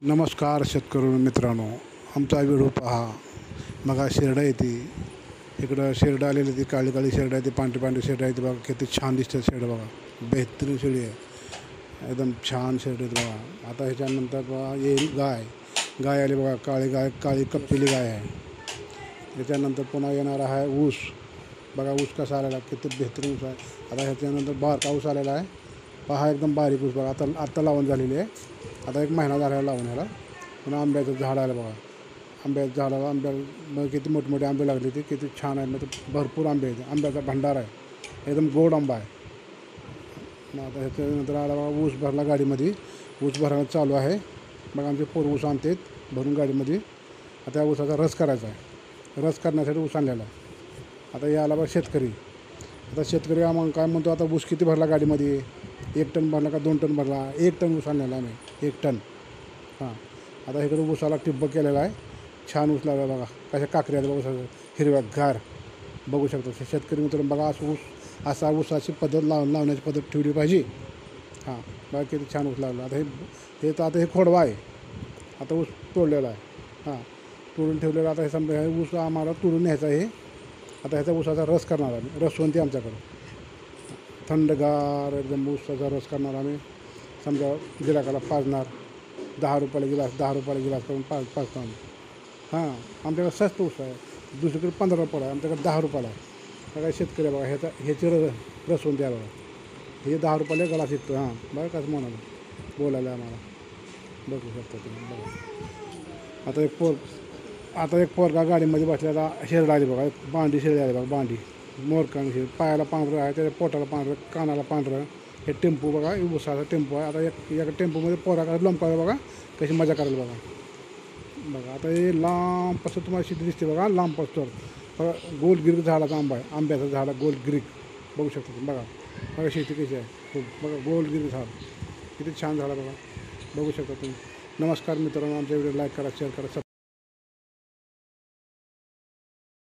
नमस्कार शेतकरी मित्रांनो, आमचा व्हिडिओ पहा. मग शेरडं येते इकडं, शेरडं आलेली ती काळी काळी शेरडं आहे, ती पांढरी पांढरी शेरडं आहे. ती बघा किती छान दिसतात शेरडं. बघा बेहतरीन शेळी आहे, एकदम छान शेरडं आहेत बघा. आता ह्याच्यानंतर बघा येईल गाय आली बघा, काळी कपलेली गाय आहे. त्याच्यानंतर पुन्हा येणार आहे ऊस. बघा ऊस कसा आलेला, किती बेहतरीन ऊस आहे. आता ह्याच्यानंतर बारका ऊस आलेला आहे पहा, एकदम बारीक ऊस बघा. आता लावून झालेली आहे, आता एक महिना झाला लावून ह्याला. पुन्हा आंब्याचं झाड आलं बघा, आंब्याचं झाडाला मग किती मोठमोठे आंबे लागले, ते किती छान आहे. म्हणजे भरपूर आंबे आहेत, आंब्याचा भंडार आहे, एकदम गोड आंबा आहे. मग आता ह्याच्यानंतर आला बघा ऊस भरला गाडीमध्ये, ऊस भरायला चालू आहे. मग आमचे पोर ऊस आणतात भरून गाडीमध्ये. आता त्या ऊसाचा रस करायचा आहे, रस करण्यासाठी ऊस आणलेला आहे. आता याला बघा शेतकरी. आता शेतकरी आम्हाला काय म्हणतो, आता ऊस किती भरला गाडीमध्ये, 1 टन भरला का 2 टन भरला? 1 टन ऊस आणलेला आम्ही, 1 टन. हां, आता इकडे ऊसाला टिब्बक केलेला आहे, छान ऊस लागला बघा. कशा काकऱ्या आहेत बघा, हिरव्या गार बघू शकतो शेतकरी मित्रांनो. बघा असा ऊसाची पद्धत लावण्याची पद्धत ठेवली पाहिजे. हां बघा किती छान ऊस लागला. आता हे खोडवा आहे, आता ऊस तोडलेला आहे. हां, तोडून ठेवलेला. आता हे समजा हे ऊस आम्हाला तोडून न्यायचा आहे. आता ह्याचा ऊसाचा रस करणार आम्ही, रसवंती आमच्याकडं थंडगार एकदम ऊसाचा रस करणार आम्ही. समजा गिराकाला पाजणार, 10 रुपयाला गिलास, 10 रुपयाला गिलास करून पाजतो आम्ही. हां, आमच्याकडे स्वस्त ऊस आहे, दुसरीकडे 15 रुपयाला आहे, आमच्याकडे 10 रुपयाला आहे. बघा शेतकरी बघा, ह्याची रसवंती आहे बघा, हे 10 रुपयाला गलास विकतो. हां बघा कसं म्हणालं बोलायला आम्हाला, बघू शकता तुम्ही. बघा आता एक पोरगा गाडीमध्ये बसलेला, शेरडा आली बघा, बांडी शेरडी आली बघा, बांडी मोरकांनी शेरडी. पायाला पांढरं आहे, त्याच्या पोटाला पांढरं, कानाला पांढरं. हे टेम्पो बघा, ऊसाचा टेम्पो आहे. आता एका टेम्पोमध्ये पोराकडे लंपावे बघा, कशी मजा करायला बघा. आता हे लांबपासून तुम्हाला शेती दिसते बघा, लांबपासून बघा. गोल गिरीक झाडाचा आंबा आहे, आंब्याचा झाड गोल गिरीक बघू शकता तुम्ही. बघा शेती कशी आहे, खूप बघा गोल गिरीक झाड, किती छान झाडं बघा, बघू शकता तुम्ही. नमस्कार मित्रांनो, आमच्या व्हिडिओ लाईक करा, शेअर करा.